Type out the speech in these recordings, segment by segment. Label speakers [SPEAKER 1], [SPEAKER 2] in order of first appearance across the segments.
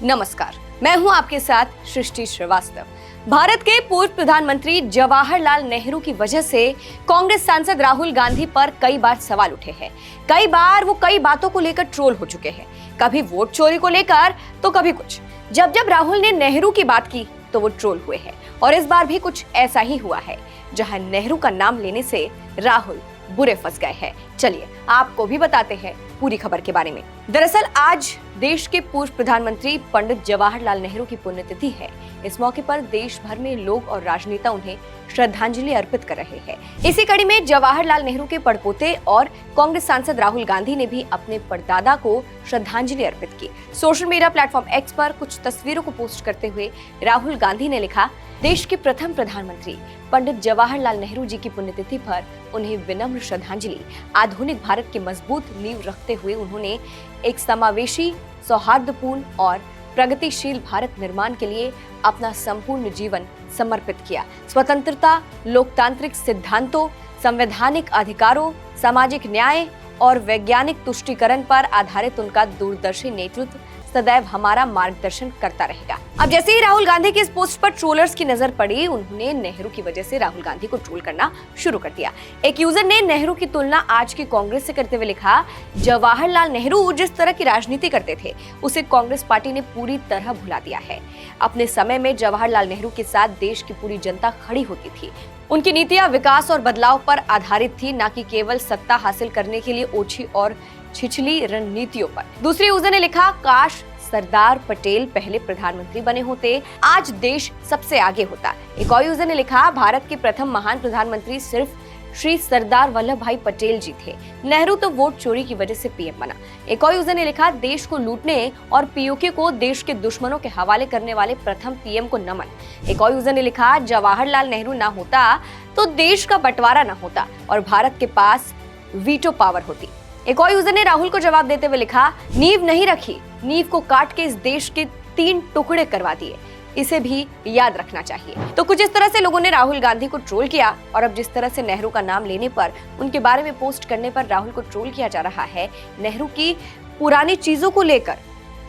[SPEAKER 1] नमस्कार, मैं हूं आपके साथ सृष्टि श्रीवास्तव। भारत के पूर्व प्रधानमंत्री जवाहरलाल नेहरू की वजह से कांग्रेस सांसद राहुल गांधी पर कई बार सवाल उठे हैं। कई बार वो कई बातों को लेकर ट्रोल हो चुके हैं, कभी वोट चोरी को लेकर तो कभी कुछ। जब जब राहुल ने नेहरू की बात की तो वो ट्रोल हुए हैं और इस बार भी कुछ ऐसा ही हुआ है, जहां नेहरू का नाम लेने से राहुल बुरे फंस गए हैं। चलिए आपको भी बताते हैं पूरी खबर के बारे में। दरअसल आज देश के पूर्व प्रधानमंत्री पंडित जवाहरलाल नेहरू की पुण्यतिथि है। इस मौके पर देश भर में लोग और राजनेता उन्हें श्रद्धांजलि अर्पित कर रहे हैं। इसी कड़ी में जवाहरलाल नेहरू के पड़पोते और कांग्रेस सांसद राहुल गांधी ने भी अपने परदादा को श्रद्धांजलि अर्पित की। सोशल मीडिया प्लेटफॉर्म एक्स पर कुछ तस्वीरों को पोस्ट करते हुए राहुल गांधी ने लिखा, देश के प्रथम प्रधानमंत्री पंडित जवाहरलाल नेहरू जी की पुण्यतिथि पर उन्हें विनम्र श्रद्धांजलि। आधुनिक भारत की मजबूत नींव रखते हुए उन्होंने एक समावेशी, सौहार्दपूर्ण और प्रगतिशील भारत निर्माण के लिए अपना संपूर्ण जीवन समर्पित किया। स्वतंत्रता, लोकतांत्रिक सिद्धांतों, संवैधानिक अधिकारों, सामाजिक न्याय और वैज्ञानिक तुष्टीकरण पर आधारित उनका दूरदर्शी नेतृत्व सदैव हमारा मार्गदर्शन करता रहेगा। अब जैसे ही राहुल गांधी की इस पोस्ट पर ट्रोलर्स की नजर पड़ी, उन्होंने नेहरू की वजह से राहुल गांधी को ट्रोल करना शुरू कर दिया। एक यूजर ने नेहरू की तुलना आज की कांग्रेस से करते हुए लिखा, जवाहरलाल नेहरू जिस तरह की राजनीति करते थे उसे कांग्रेस पार्टी ने पूरी तरह भुला दिया है। अपने समय में जवाहरलाल नेहरू के साथ देश की पूरी जनता खड़ी होती थी। उनकी नीतियां विकास और बदलाव पर आधारित थी, न कि केवल सत्ता हासिल करने के लिए ओछी और छिछली रणनीतियों पर। दूसरे यूजर ने लिखा, काश सरदार पटेल पहले प्रधानमंत्री बने होते, आज देश सबसे आगे होता। एक और यूजर ने लिखा, भारत के प्रथम महान प्रधानमंत्री सिर्फ श्री सरदार वल्लभ भाई पटेल जी थे, नेहरू तो वोट चोरी की वजह से पीएम बना। एक और यूजर ने लिखा, देश को लूटने और पीओके को देश के दुश्मनों के हवाले करने वाले प्रथम पीएम को नमन। एक और यूजर ने लिखा, जवाहरलाल नेहरू ना होता तो देश का बंटवारा ना होता और भारत के पास वीटो पावर होती। एक और यूजर ने राहुल को जवाब देते हुए लिखा, नींव नहीं रखी, नींव को काट के इस देश के 3 टुकड़े करवा दिए, इसे भी याद रखना चाहिए। तो कुछ इस तरह से लोगों ने राहुल गांधी को ट्रोल किया और अब जिस तरह से नेहरू का नाम लेने पर, उनके बारे में पोस्ट करने पर राहुल को ट्रोल किया जा रहा है, नेहरू की पुरानी चीजों को लेकर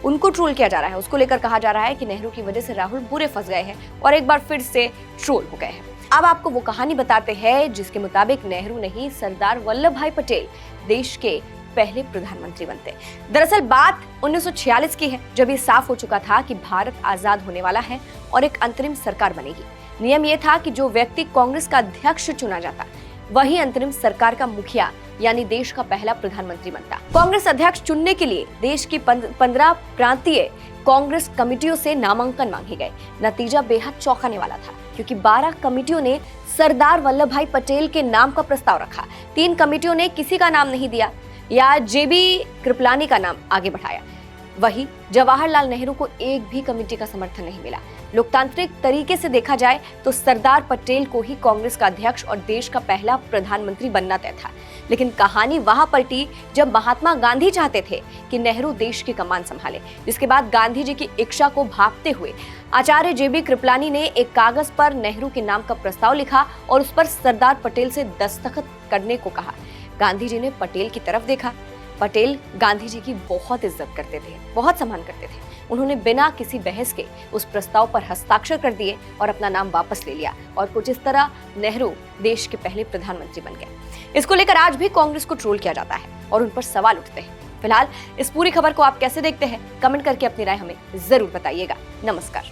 [SPEAKER 1] उनको ट्रोल किया जा रहा है। उसको लेकर कहा जा रहा है कि नेहरू की वजह से राहुल बुरे फंस गए हैं और एक बार फिर से ट्रोल हो गए हैं। अब आपको वो कहानी बताते हैं जिसके मुताबिक नेहरू नहीं, सरदार वल्लभ भाई पटेल देश के पहले प्रधानमंत्री बनते। दरअसल बात 1946 की है, जब ये साफ हो चुका था कि भारत आजाद होने वाला है और एक अंतरिम सरकार बनेगी। नियम ये था कि जो व्यक्ति कांग्रेस का अध्यक्ष चुना जाता, वही अंतरिम सरकार का मुखिया यानी देश का पहला प्रधानमंत्री बनता। कांग्रेस अध्यक्ष चुनने के लिए देश की 15 प्रांतीय कांग्रेस कमेटियों से नामांकन मांगे गए। नतीजा बेहद चौंकाने वाला था, क्योंकि 12 कमेटियों ने सरदार वल्लभ भाई पटेल के नाम का प्रस्ताव रखा। 3 कमेटियों ने किसी का नाम नहीं दिया या जेबी कृपलानी का नाम आगे बढ़ाया। वही जवाहरलाल नेहरू को एक भी कमेटी का समर्थन नहीं मिला। लोकतांत्रिक तरीके से देखा जाए तो सरदार पटेल को ही कांग्रेस का अध्यक्ष और देश का पहला प्रधानमंत्री बनना तय था। लेकिन कहानी वहां पलटी जब महात्मा गांधी चाहते थे कि नेहरू देश की कमान संभाले, जिसके बाद गांधी जी की इच्छा को भांपते हुए आचार्य जेबी कृपलानी ने एक कागज पर नेहरू के नाम का प्रस्ताव लिखा और उस पर सरदार पटेल से दस्तखत करने को कहा। गांधी जी ने पटेल की तरफ देखा। पटेल गांधी जी की बहुत इज्जत करते थे, बहुत सम्मान करते थे। उन्होंने बिना किसी बहस के उस प्रस्ताव पर हस्ताक्षर कर दिए और अपना नाम वापस ले लिया और कुछ इस तरह नेहरू देश के पहले प्रधानमंत्री बन गए। इसको लेकर आज भी कांग्रेस को ट्रोल किया जाता है और उन पर सवाल उठते हैं। फिलहाल इस पूरी खबर को आप कैसे देखते हैं, कमेंट करके अपनी राय हमें जरूर बताइएगा। नमस्कार।